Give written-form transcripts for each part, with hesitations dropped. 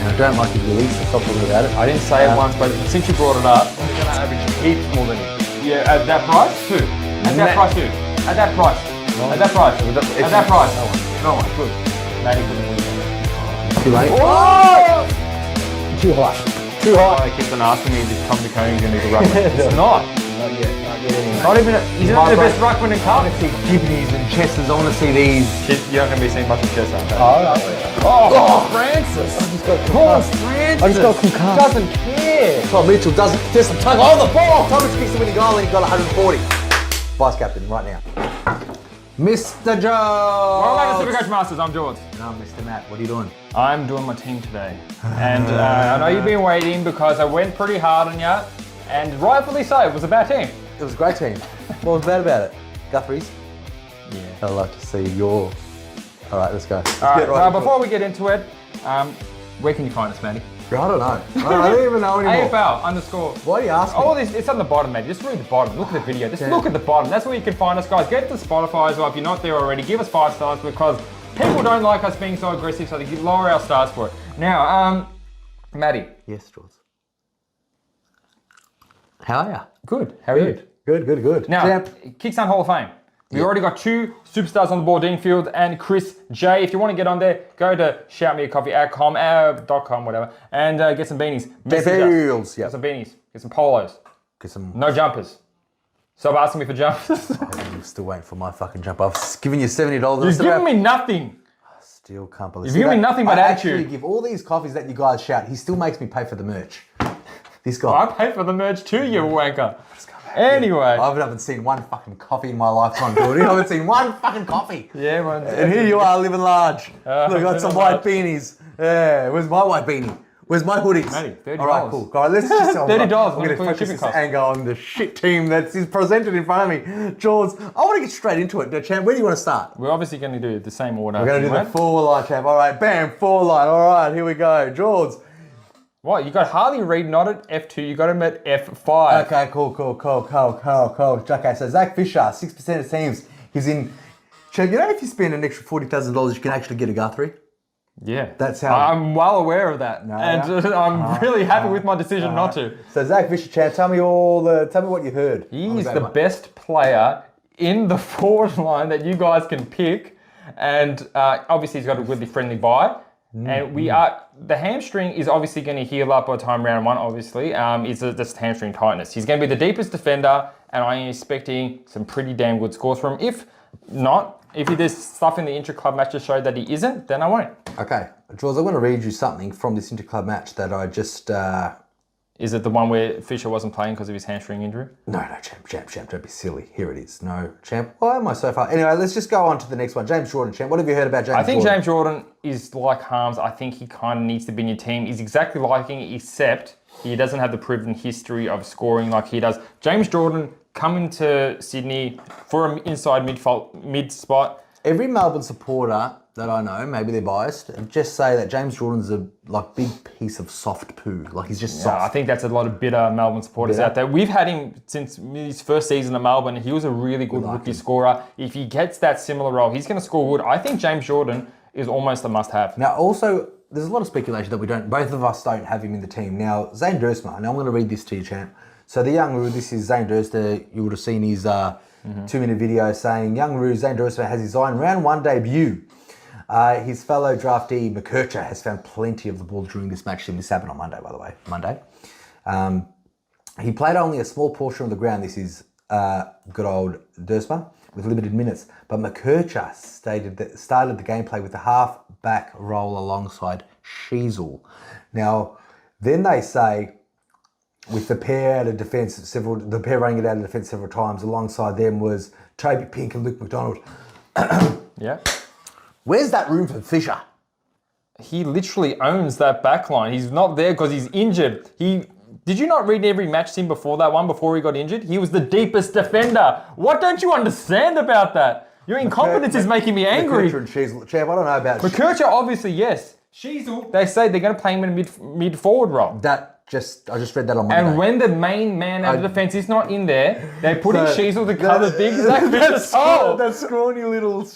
And I don't like his release, so stop talking about it. I didn't say it once, but since you brought it up, I'm going to average heaps more than you. Yeah, at that price? Who? At that price, who? At that price. No. At that price. At that price. No one. Good. Matty put it in. Too late. Oh! Too high. Too high. He keeps on asking me if Tom McConey's going to be the ruckman. It's not. Not yet. Not yet anyway. Not even. He's not the best ruckman in I cup. want to see kidneys and chesters. I want to see these. You're not going to be seeing much of chest, aren't you? Oh, Francis. I just got concussed. I just got concussed. Doesn't care. Tom Mitchell doesn't just tug on the ball. Tom Mitchell kicks the winning goal and he got 140. Vice captain right now. Mr. Jones. Welcome back to SuperCoach Masters. I'm Jordy. No, Mr. Matt. What are you doing? I'm doing my team today. And I know you've been waiting because I went pretty hard on you. And rightfully so. It was a bad team. It was a great team. What was bad about it? Guthrie's? Yeah. I'd like to see your... All right, let's go. Let's All get right, into before it. we get into it, where can you find us, Matty? I don't know. I don't even know anymore. AFL _ Why are you asking? All this, it's on the bottom, mate. Just read the bottom. Look at the video. Just look at the bottom. That's where you can find us, guys. Get to Spotify as well if you're not there already. Give us 5 stars because people don't like us being so aggressive, so they lower our stars for it. Now, Matty. Yes, Jules. How are you? Good. How are you? Good. Now, Champ. Kickstand Hall of Fame. We already got 2 superstars on the board, Midfield and Chris J. If you want to get on there, go to shoutmeacoffee.com, whatever, and get some beanies. Message us. Midfields, yeah. Get some beanies. Get some polos. Get some... No jumpers. Stop asking me for jumpers. I'm still waiting for my fucking jump. I've given you $70. You've given me nothing. Still can't believe. You've given me nothing but I attitude. actually give all these coffees that you guys shout. He still makes me pay for the merch. This guy. I pay for the merch too, you wanker. Anyway. I haven't seen one fucking coffee in my lifetime, Jordy. I haven't seen one fucking coffee. Yeah, man. And here you are living large. Look, I got some living white large. beanies. Yeah, where's my white beanie? Where's my hoodies? Matty, $30. All right, cool. All right, let's just... $30, I'm going to including focus shipping this costs. anger on the shit team that is presented in front of me. George, I want to get straight into it. Champ, where do you want to start? We're obviously going to do the same order. We're going to do the forward line, champ. All right, bam, forward line. All right, here we go. George. What? You got Harley Reid not at F2, you got him at F5. Okay, cool. Okay, so Zach Fisher, 6% of teams. He's in... Champ, you know if you spend an extra $40,000, you can actually get a Guthrie? Yeah. That's how... I'm well aware of that. I'm really happy with my decision not to. So Zach Fisher, champ, tell me what you heard. He's the best player in the forward line that you guys can pick. And obviously he's got a really friendly bye. And the hamstring is obviously going to heal up by the time round 1, obviously. It's just hamstring tightness. He's going to be the deepest defender, and I am expecting some pretty damn good scores from him. If not, if there's stuff in the intra-club match to show that he isn't, then I won't. Okay, Jules, I want to read you something from this inter-club match that I just... Is it the one where Fisher wasn't playing because of his hamstring injury? No, champ, don't be silly. Here it is. No, champ. Why am I so far? Anyway, let's just go on to the next one. James Jordan, champ. What have you heard about James Jordan? I think James Jordan is like Harms. I think he kind of needs to be in your team. He's exactly like him, except he doesn't have the proven history of scoring like he does. James Jordan coming to Sydney for an inside mid spot. Every Melbourne supporter that I know, maybe they're biased, just say that James Jordan's a big piece of soft poo. Like he's just soft. I think that's a lot of bitter Melbourne supporters out there. We've had him since his first season at Melbourne. He was a really good rookie scorer. If he gets that similar role, he's going to score good. I think James Jordan is almost a must-have. Now, also, there's a lot of speculation that both of us don't have him in the team. Now, Zane Duursma, now I'm going to read this to you, champ. So the young Roo, this is Zane Duursma. You would have seen his 2-minute video saying, young Roo, Zane Duursma has his own round 1 debut. His fellow draftee, McKercher, has found plenty of the ball during this match. This happened on Monday, by the way. Monday. He played only a small portion of the ground. This is good old Duursma with limited minutes. But McKercher started the gameplay with the half-back role alongside Sheasel. Now, then they say, with the pair out of defence, the pair running it out of defence several times, alongside them was Toby Pink and Luke McDonald. Yeah. Where's that room for Fisher? He literally owns that back line. He's not there because he's injured. Did you not read every match to him before that one, before he got injured? He was the deepest defender. What don't you understand about that? Your incompetence is making me angry. McKercher and Sheasel. Champ, I don't know about... McKercher, obviously, yes. Sheasel, they say they're going to play him in a mid-forward role. I just read that on Monday. And when the main man out of defence is not in there, they put in Sheasel to cover big Zach Fisher's hole. That scrawny little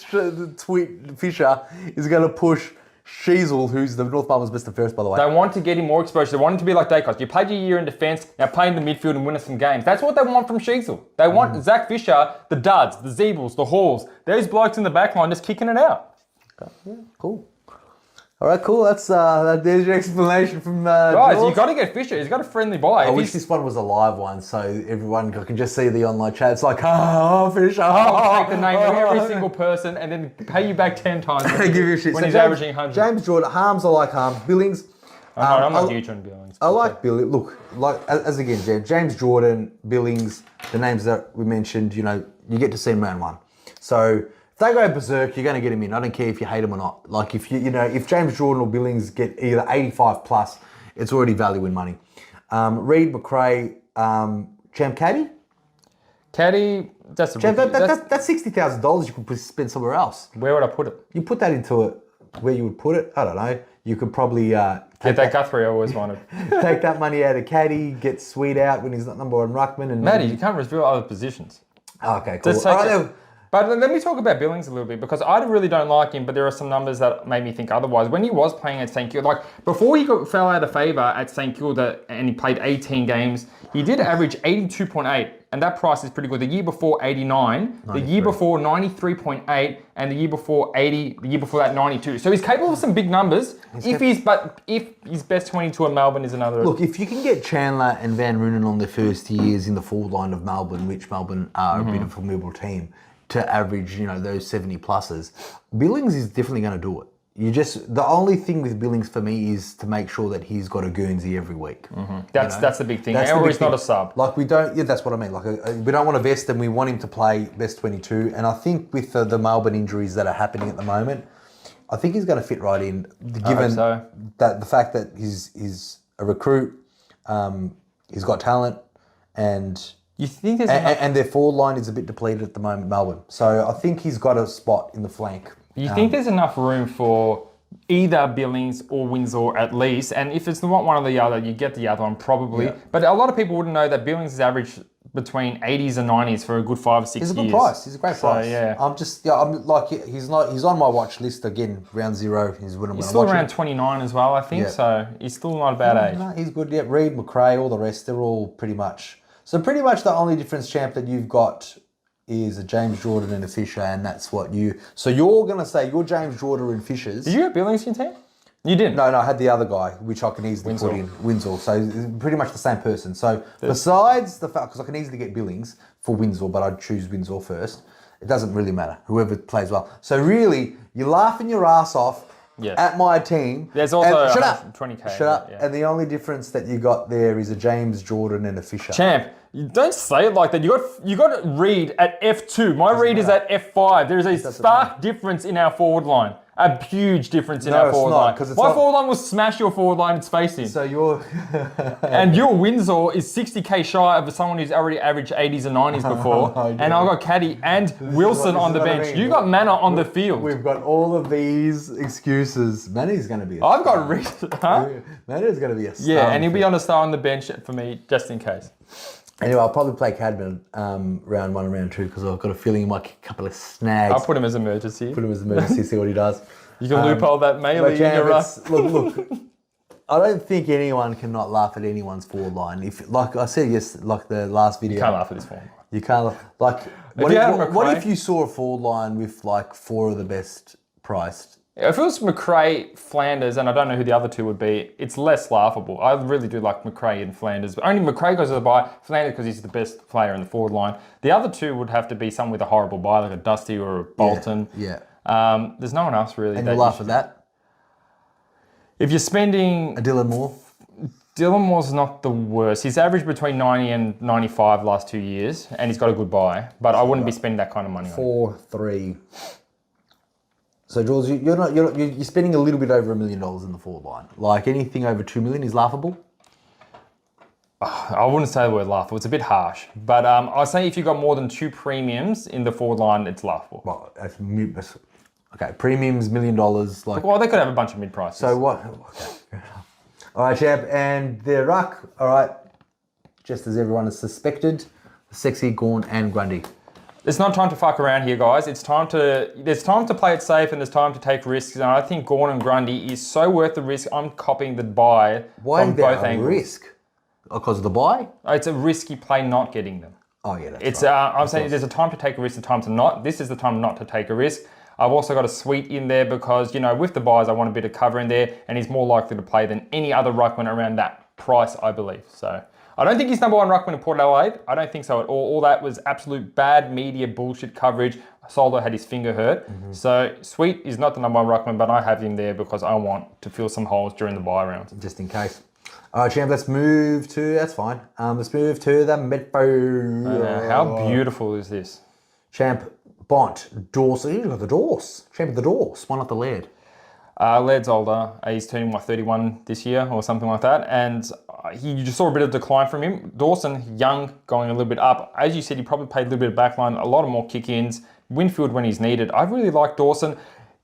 tweet Fisher is going to push Sheasel, who's the North Melbourne's best and fairest, by the way. They want to get him more exposure. They want him to be like Dacos. You played your year in defence, now play in the midfield and win us some games. That's what they want from Sheasel. They want Zach Fisher, the Duds, the Zeebles, the Halls. Those blokes in the back line just kicking it out. Okay. Yeah, cool. All right, cool. There's your explanation from Guys, George. you got to get Fisher. He's got a friendly buy. I wish this one was a live one, so everyone can just see the online chat. It's like, oh, Fisher. I'll take the name of every single person and then pay you back 10 times. Give you a shit. When So he's averaging 100. James Jordan, Harms, I like Harms. Billings. I'm not huge on Billings. I like Billings. Look, as again, James Jordan, Billings, the names that we mentioned, you get to see him round one. So if they go berserk, you're going to get him in. I don't care if you hate him or not. Like if if James Jordan or Billings get either 85 plus, it's already value in money. Reid, McRae, Champ Caddy. Caddy, that's $60,000 you could spend somewhere else. Where would I put it? You put that into it. Where you would put it, I don't know. You could probably Get that Guthrie I always wanted. take that money out of Caddy, get Sweet out when he's not number one ruckman, and Matty, you can't reveal other positions. Okay, cool. Just take it. But let me talk about Billings a little bit because I really don't like him, but there are some numbers that made me think otherwise. When he was playing at St Kilda, like before he fell out of favour at St Kilda and he played 18 games, he did average 82.8, and that price is pretty good. The year before 89, the year before 93.8, and the year before 80, the year before that 92. So he's capable of some big numbers. If his best 22 at Melbourne is another. Look, if you can get Chandler and Van Roonen on their first years in the forward line of Melbourne, which Melbourne are a bit of a formidable team, to average, those 70 pluses, Billings is definitely going to do it. The only thing with Billings for me is to make sure that he's got a Guernsey every week. That's the big thing. Or he's not a sub. Like we don't, that's what I mean. Like we don't want to vest him. We want him to play best 22. And I think with the Melbourne injuries that are happening at the moment, I think he's going to fit right in. Given that the fact that he's a recruit, he's got talent, and you think and their forward line is a bit depleted at the moment, Melbourne. So I think he's got a spot in the flank. You think there's enough room for either Billings or Windsor at least? And if it's not one or the other, you get the other one probably. Yeah. But a lot of people wouldn't know that Billings is averaged between 80s and 90s for a good 5 or 6 years. He's a good price. He's a great price. Yeah. I'm like, he's on my watch list again, round 0. He's still around 29 as well, I think. Yeah. So he's still not a bad age. No, he's good. Yeah, Reid, McRae, all the rest, they're all pretty much. So pretty much the only difference, Champ, that you've got is a James Jordan and a Fisher, and that's what you... So you're going to say you're James Jordan and Fishers. Did you have Billings in your team? You didn't? No, I had the other guy, which I can easily put in, Windsor. So it's pretty much the same person. So besides the fact, because I can easily get Billings for Windsor, but I'd choose Windsor first. It doesn't really matter, whoever plays well. So really, you're laughing your ass off at my team. There's also shut up. 20k. Shut up. Yeah. And the only difference that you got there is a James Jordan and a Fisher. Champ, you don't say it like that. You got Reid at F2. My Reid is at F5. There is a stark difference in our forward line. A huge difference in our forward line. My forward line will smash your forward line its face in. So you're... and your Windsor is 60k shy of someone who's already averaged 80s and 90s before. And I've got Caddy and Wilson on the bench. You got Manor on the field. We've got all of these excuses. Manor's going to be a I've got Reid. Manor's going to be a star. Yeah, and he'll be on a star on the bench for me, just in case. Anyway, I'll probably play Cadman round 1 and round 2 because I've got a feeling he might kick a couple of snags. I'll put him as emergency. See what he does. You can loophole that Melee in your ruck. Look, I don't think anyone can not laugh at anyone's forward line. If, like I said, like the last video. You can't laugh at this forward line. You can't laugh. Like, what if you saw a forward line with like 4 of the best priced? If it was McRae, Flanders, and I don't know who the other 2 would be, it's less laughable. I really do like McRae and Flanders. But only McRae goes to the bye, Flanders because he's the best player in the forward line. The other 2 would have to be someone with a horrible bye, like a Dusty or a Bolton. Yeah. There's no one else really. And you laugh at that? If you're spending... A Dylan Moore? Dylan Moore's not the worst. He's averaged between 90 and 95 last 2 years, and he's got a good buy. But I wouldn't be spending that kind of money on him. 4-3... So, Jules, you're spending a little bit over $1 million in the forward line. Like anything over 2 million is laughable. I wouldn't say the word laughable. It's a bit harsh, but I'd say if you got more than 2 premiums in the forward line, it's laughable. Well, that's okay. Premiums, $1 million. Like, well, they could have a bunch of mid prices. So what? Okay. All right, Champ, and the Ruck. All right, just as everyone has suspected, Sexy, Gorn, and Grundy. It's not time to fuck around here, guys. There's time to play it safe and there's time to take risks. And I think Gawn and Grundy is so worth the risk. I'm copying the buy from both angles. Risk? Because of the buy? It's a risky play not getting them. Oh yeah, that's it's. right. I'm saying there's a time to take a risk and time to not. This is the time not to take a risk. I've also got a Sweet in there because, you know, with the buys, I want a bit of cover in there, and he's more likely to play than any other ruckman around that price, I believe. So I don't think he's number one ruckman in Port Adelaide. I don't think so at all. All that was absolute bad media bullshit coverage. Soldo had his finger hurt. So Sweet is not the number one ruckman, but I have him there because I want to fill some holes during the buy rounds. Just in case. All right, champ, let's move to, that's fine. Let's move to the Midfield. How beautiful is this? Champ, Bont, Dawson. You've got the Dorse. Champ of the Dorse. Why not the Laird? Laird's older. He's turning 31 this year or something like that. And you just saw a bit of decline from him. Dawson, young, going a little bit up. As you said, he probably played a little bit of backline, a lot of more kick-ins. Winfield when he's needed. I really like Dawson.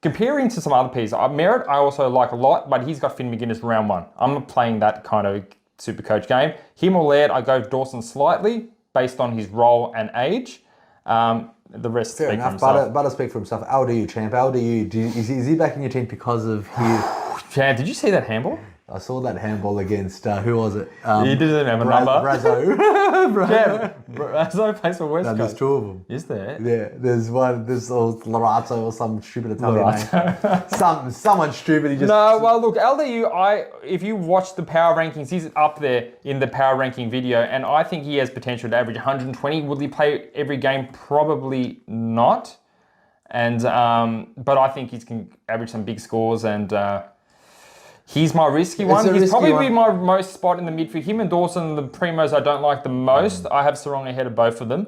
Comparing to some other pieces, Merritt I also like a lot, but he's got Finn McGuinness round one. I'm not playing that kind of Supercoach game. Him or Laird, I go Dawson slightly based on his role and age. The rest Fair speak enough. for himself. Butter speak for himself. LDU, champ. LDU, is he back in your team because of his... Champ, did you see that handball? I saw that handball against, who was it? You didn't have a number. Brazo. Champ, Brazo plays for West No, Coast. there's two of them. Is there? Yeah, there's one, there's Lorato or some stupid Italian name. Someone stupid, he just... No, well, look, LDU, if you watch the power rankings, he's up there in the power ranking video, and I think he has potential to average 120. Will he play every game? Probably not. And but I think he can average some big scores, and he's my risky one. He's probably my most spot in the midfield. Him and Dawson, the primos I don't like the most. I have Sarong ahead of both of them,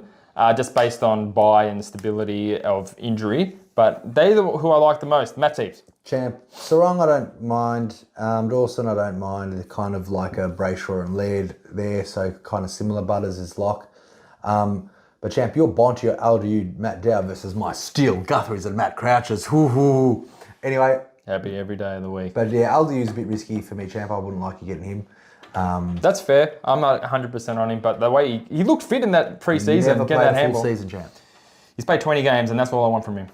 just based on buy and stability of injury. But they're who I like the most. Matt Teeves. Champ. Sarong I don't mind. Dawson I don't mind. They're kind of like a Brayshaw and Laird there, so kind of similar butters as Lock. But champ, your Bont, your LDU, Matt Dow versus my Steel Guthrie's and Matt Crouches. Hoo-hoo. Anyway. Happy every day of the week. But yeah, LDU's a bit risky for me, champ. I wouldn't like you getting him. That's fair. I'm not 100% on him, but the way he looked fit in that pre-season, never get played that a handball. full season, champ. He's played 20 games, and that's all I want from him.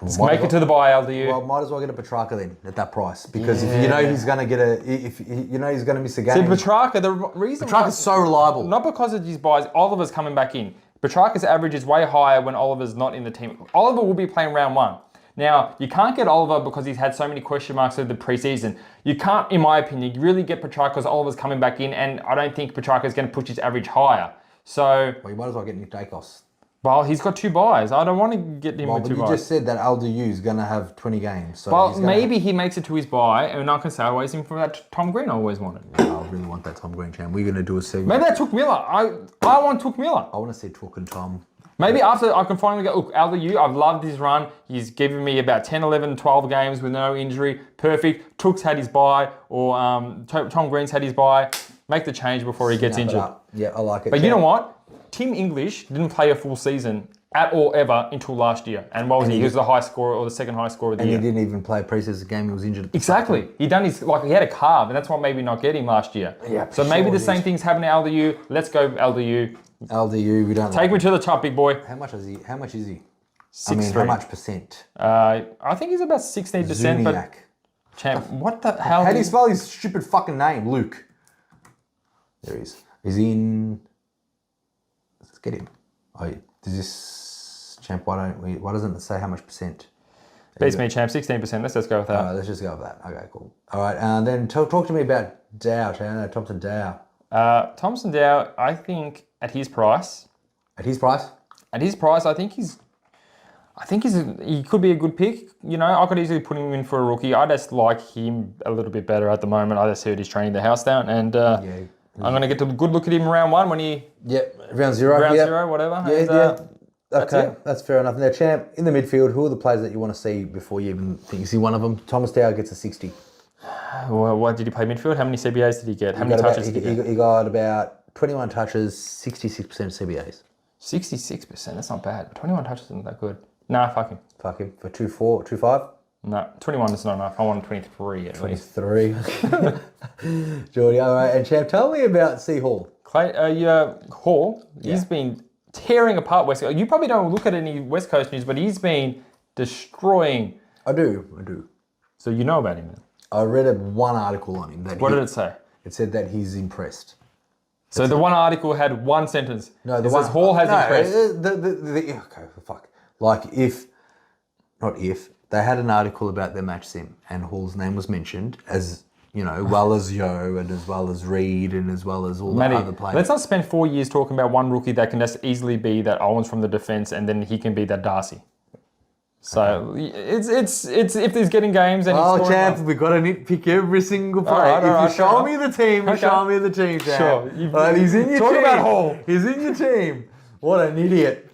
Let's make it to the buy, LDU. Well, might as well get a Petrarca then at that price, because if you know he's going to get if you know he's going to miss a game. See, Petrarca, the reason Petrarca's so reliable. Not because of his buys. Oliver's coming back in. Petrarca's average is way higher when Oliver's not in the team. Oliver will be playing round one. Now, you can't get Oliver because he's had so many question marks over the preseason. You can't, in my opinion, really get Petrarca because Oliver's coming back in, and I don't think Petrarca's going to push his average higher. So, well, you might as well get Nick Dacos. Well, he's got 2 buys. I don't want to get him with 2 buys. You just said that LDU is going to have 20 games. So well, maybe he makes it to his buy, and I can say I always him for that Tom Green I always wanted. Yeah, I really want that Tom Green, champ. We're going to do a segment. Maybe that Took Miller. I want Took Miller. I want to see Took and Tom. Maybe after I can finally go, look, LDU, I've loved his run. He's given me about 10, 11, 12 games with no injury. Perfect. Took's had his buy, or Tom Green's had his buy. Make the change before he gets injured. Yeah, I like it. But you know what? Tim English didn't play a full season at all ever until last year. And what was he? He was the high scorer or the second high scorer of the year. And he didn't even play a preseason game. He was injured. Exactly. He had a calf, and that's what made me not get him last year. Yeah. So maybe the same thing's happening to LDU. Let's go LDU. LDU, we don't. Take me to the top, big boy. How much is he? 6'3". How much percent? I think he's about 16%. Zuniac. But champ, what the hell? How do you spell his stupid fucking name, Luke? There he is. He's in. Let's get him. Oh, does this champ? Why doesn't it say how much percent? Beats me, champ. 16%. Let's just go with that. All right, let's just go with that. Okay, cool. All right, and then talk to me about Dow, Thompson Dow. Thompson Dow, I think at his price. At his price? At his price, I think he could be a good pick. You know, I could easily put him in for a rookie. I just like him a little bit better at the moment. I just heard he's training the house down, and I'm going to get a good look at him round one when he... Yep, round zero. Round zero, whatever. Yeah, and, okay, that's fair enough. Now, champ, in the midfield, who are the players that you want to see before you even think you see one of them? Thomas Dow gets a 60. Well, what did he play midfield? How many CBAs did he get? How many touches did he get? He got about 21 touches, 66% CBAs. 66%, that's not bad. 21 touches isn't that good. Nah, fuck him. Fuck him. For 2-4, 2-5? No, 21 is not enough. I want 23 at least. 23. Jordy, all right. And champ, tell me about C. Hall. Hall, he's been tearing apart West Coast. You probably don't look at any West Coast news, but he's been destroying. I do. So you know about him then? I read one article on him. What did it say? It said that he's impressed. So the one article had one sentence. No, it says Hall has impressed. Okay, fuck. Like they had an article about their match sim, and Hall's name was mentioned as well as Yo, and as well as Reed, and as well as all the other players. Let's not spend 4 years talking about one rookie that can just easily be that Owens from the defense, and then he can be that Darcy. So it's if he's getting games and he's scoring champ, we've got to nitpick every single play. If you show me the team, you show me the team, champ. Sure. He's in your Talk team. about Hall. He's in your team. What an idiot.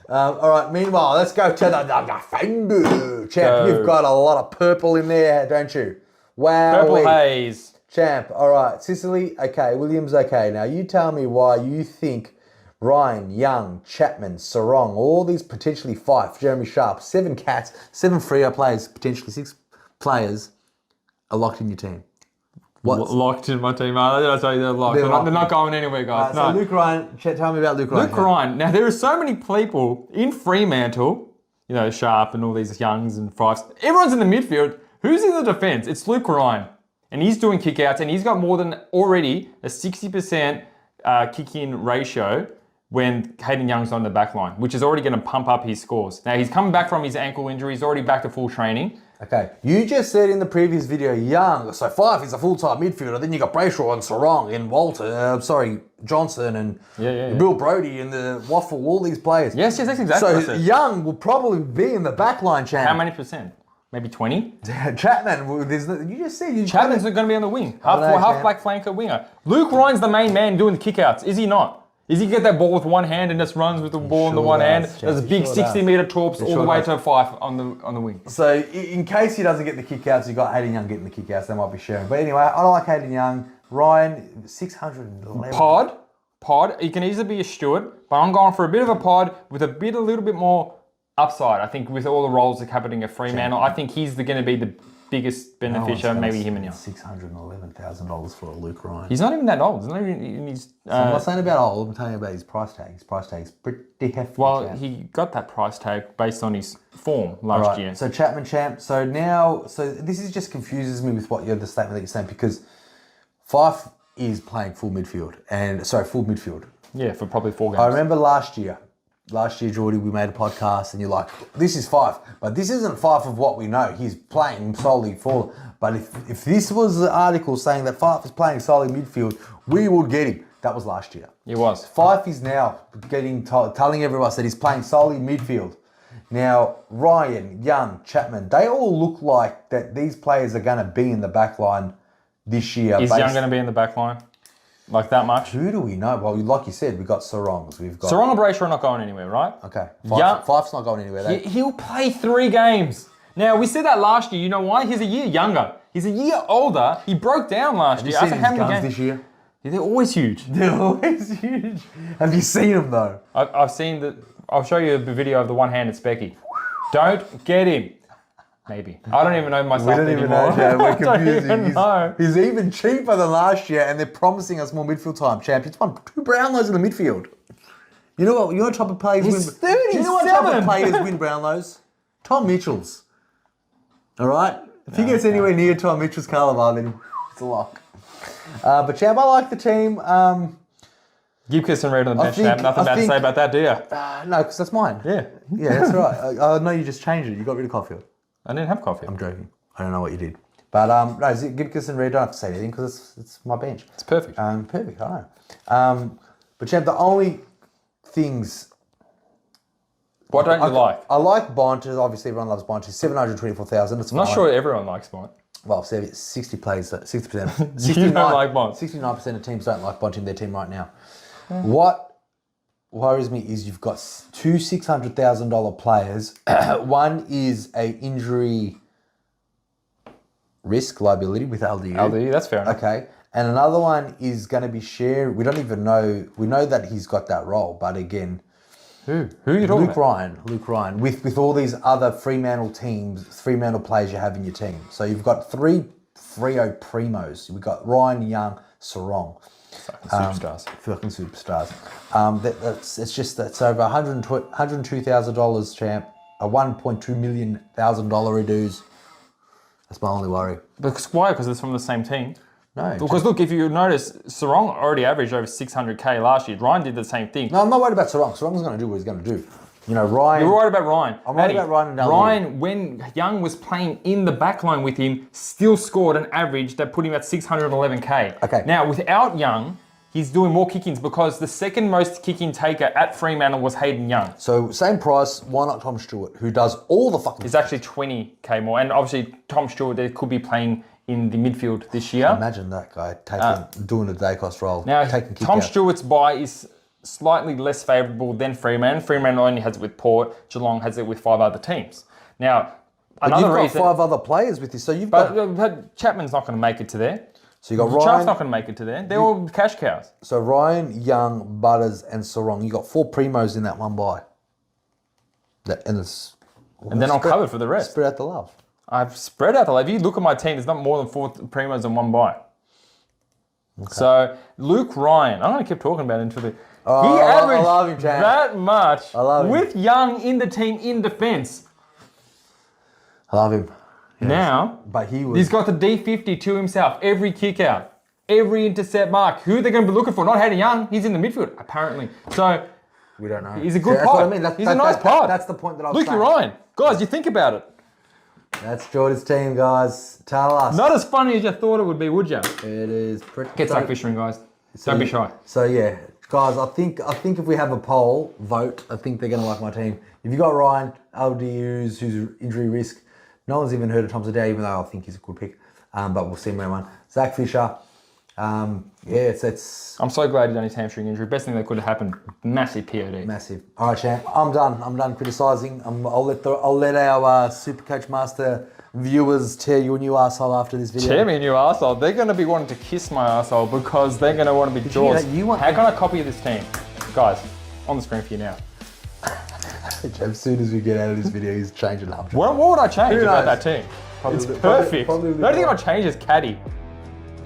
All right, meanwhile, let's go to the defender. Champ, you've got a lot of purple in there, don't you? Wow. Purple haze. Champ, all right. Sicily, okay. Williams, okay. Now, you tell me why you think Ryan, Young, Chapman, Sarong, all these potentially Fife, Jeremy Sharp, 7 Cats, 7 Freo players, potentially 6 players are locked in your team. What? Locked in my team. I'll tell you they're locked. They're not going anywhere, guys. So Luke Ryan, tell me about Luke Ryan. Luke Ryan. Now, there are so many people in Fremantle, Sharp and all these Youngs and Fifes. Everyone's in the midfield. Who's in the defence? It's Luke Ryan. And he's doing kickouts, and he's got more than already a 60% kick-in ratio when Hayden Young's on the back line, which is already going to pump up his scores. Now, he's coming back from his ankle injury. He's already back to full training. Okay, you just said in the previous video, Young, so Fife is a full-time midfielder. Then you got Brayshaw and Sarong and Johnson and Bill Brodie and the Waffle, all these players. Yes, that's exactly what I said. Young will probably be in the back line, champ. How many percent? Maybe 20? Chapman, you just said... Chapman's going to be on the wing. Half black flanker winger. Luke Ryan's the main man doing the kickouts, is he not? Is he get that ball with one hand and just runs with the ball in the one hand? There's big 60-metre torps all the way to 5 on the wing. So in case he doesn't get the kickouts, you've got Hayden Young getting the kickouts. They might be sharing. But anyway, I like Hayden Young. Ryan, 611. Pod. He can easily be a Stewart, but I'm going for a bit of a pod with a little bit more upside. I think with all the roles that are happening at Fremantle, I think he's going to be the biggest beneficiary, maybe him and Young. $611,000 for a Luke Ryan. He's not even that old. He's not even in his, I'm not saying about old, I'm telling you about his price tag. His price tag is pretty hefty. Well, he got that price tag based on his form last year. So Chapman, champ. So this is just confuses me with the statement that you're saying, because Fife is playing full midfield. Yeah, for probably 4 games. I remember last year, Jordy, we made a podcast and you're like, this is Fife, but this isn't Fife of what we know. He's playing solely for... But if this was the article saying that Fife is playing solely midfield, we would get him. That was last year. It was. Fife is now telling everyone that he's playing solely midfield. Now, Ryan, Young, Chapman, they all look like that these players are going to be in the back line this year. Is Young going to be in the back line? Like that much? Who do we know? Well, like you said, we've got Sarongs. Sarong and Brayshaw are not going anywhere, right? Okay. Fife's not going anywhere. He'll play 3 games. Now, we said that last year. You know why? He's a year younger. He's a year older. He broke down last year. Have you seen his guns this year? Yeah, they're always huge. They're always huge. Have you seen them, though? I've seen the... I'll show you a video of the one-handed Specky. Don't get him. Maybe. I don't even know myself anymore. We don't even know. Yeah, we're confusing. I don't even know. He's even cheaper than last year, and they're promising us more midfield time. Champ, he's won 2 Brownlows in the midfield. You know what? You know what type of players He's 37. Do you know what type of players win Brownlows? Tom Mitchell's. All right? If he gets anywhere near Tom Mitchell's caliber, then it's a lock. But Champ, I like the team. Gibkiss and Reid on the bench, Champ. Nothing bad to say about that, do you? No, because that's mine. Yeah. Yeah, that's right. I know you just changed it. You got rid of Caulfield. I didn't have coffee. I'm joking. I don't know what you did. But no, Gibkiss and Reid don't have to say anything because it's my bench. It's perfect. Perfect, I know. But Champ, the only things... What don't you like? I like Bont. Obviously, everyone loves Bont. He's 724,000. I'm not sure everyone likes Bont. Well, 60 players, 60%. You don't like Bont. 69% of teams don't like Bont in their team right now. What worries me is you've got 2 $600,000 players. One is a injury risk liability with LDU. LDU, that's fair enough. Okay. And another one is going to be shared. We don't even know. We know that he's got that role, but again... Who are you talking about? Luke Ryan. With all these other Fremantle players you have in your team. So you've got 3 Freo primos. We've got Ryan, Young, Sarong. Superstars. Fucking superstars. It's over $102,000, champ. A $1.2 million dues. That's my only worry. Because why? Because it's from the same team. No. Because look, if you notice, Sarong already averaged over 600k last year. Ryan did the same thing. No, I'm not worried about Sarong. Sarong's going to do what he's going to do. You know, Ryan. You're worried about Ryan. I'm worried about Ryan and Dally. Ryan, when Young was playing in the back line with him, still scored an average that put him at 611k. Okay. Now, without Young, he's doing more kick-ins because the second most kick-in taker at Fremantle was Hayden Young. So, same price, why not Tom Stewart, who does all the fucking... It's actually 20k more. And obviously, Tom Stewart, they could be playing in the midfield this year. Imagine that guy doing a Dacos role. Now, taking kick Tom out. Stewart's buy is slightly less favourable than Fremantle. Fremantle only has it with Port. Geelong has it with 5 other teams. Now, But another you've got reason... 5 other players with you, so you've got... But Chapman's not going to make it to there. So you got Chaff's Ryan... not going to make it to there. They're all cash cows. So Ryan, Young, Butters, and Sarong. You got 4 primos in that one buy. And then I'm covered for the rest. Spread out the love. I've spread out the love. If you look at my team, there's not more than 4 primos in one buy. Okay. So Luke Ryan, I'm going to keep talking about him until the... Oh, he averaged I love him, Chad. that much I love him. with Young in the team in defence. I love him. Yes. Now, but he's got the D50 to himself. Every kick out, every intercept mark. Who they're going to be looking for? Not Hayden Young. He's in the midfield, apparently. So, we don't know. He's a good That's pipe. what I mean. He's a nice pipe. That's the point that I was Luke saying. Ryan. Guys, you think about it. That's Jordy's team, guys. Tell us. Not as funny as you thought it would be, would you? It is pretty... Get stuck fishing, guys. Don't be shy. So, yeah. Guys, I think if we have a poll vote, I think they're going to like my team. If you got Ryan, LDU's, who's injury risk, no one's even heard of Tom Today, even though I think he's a good pick. But we'll see him one. Zach Fisher. It's I'm so glad he done his hamstring injury. Best thing that could have happened. Massive POD. massive. All right, champ. I'm done criticising. I'll let our SuperCoach Master viewers tear you a new arsehole after this video. Tear me a new arsehole. They're going to be wanting to kiss my arsehole because they're going to want to be jaws. How can I copy this team? Guys, on the screen for you now. As soon as we get out of this video, he's changing up. What would I change Who about knows? that team? Probably- It's perfect. probably The only thing I'll change is caddy.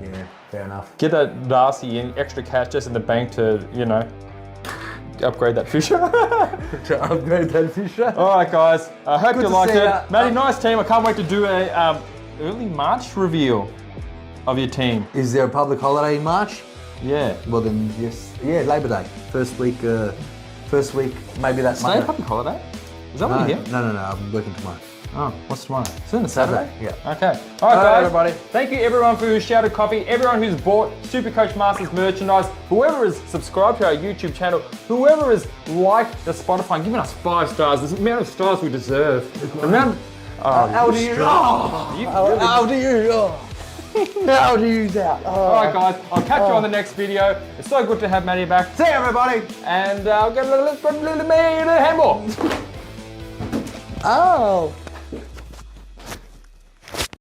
Yeah, fair enough. Get that Darcy and extra cash just in the bank to, upgrade that Fisher. To upgrade that Fisher. All right, guys. I hope Good you to liked see it. ya. Matty, nice team. I can't wait to do a early March reveal of your team. Is there a public holiday in March? Yeah. Well then, yes. Yeah, Labor Day. First week, maybe that's Today public holiday? Is that what you're here? No, I'm working tomorrow. Oh, what's tomorrow? It's in the Saturday? Yeah. Okay. All right, guys. everybody. Thank you, everyone, for who shouted copy, everyone who's bought SuperCoach Masters merchandise, whoever has subscribed to our YouTube channel, whoever has liked the Spotify and given us 5 stars. The amount of stars we deserve. The amount... LDU. LDU's out. All right, guys. I'll catch you on the next video. It's so good to have Matty back. See you, everybody. And I'll get a little handball. Oh.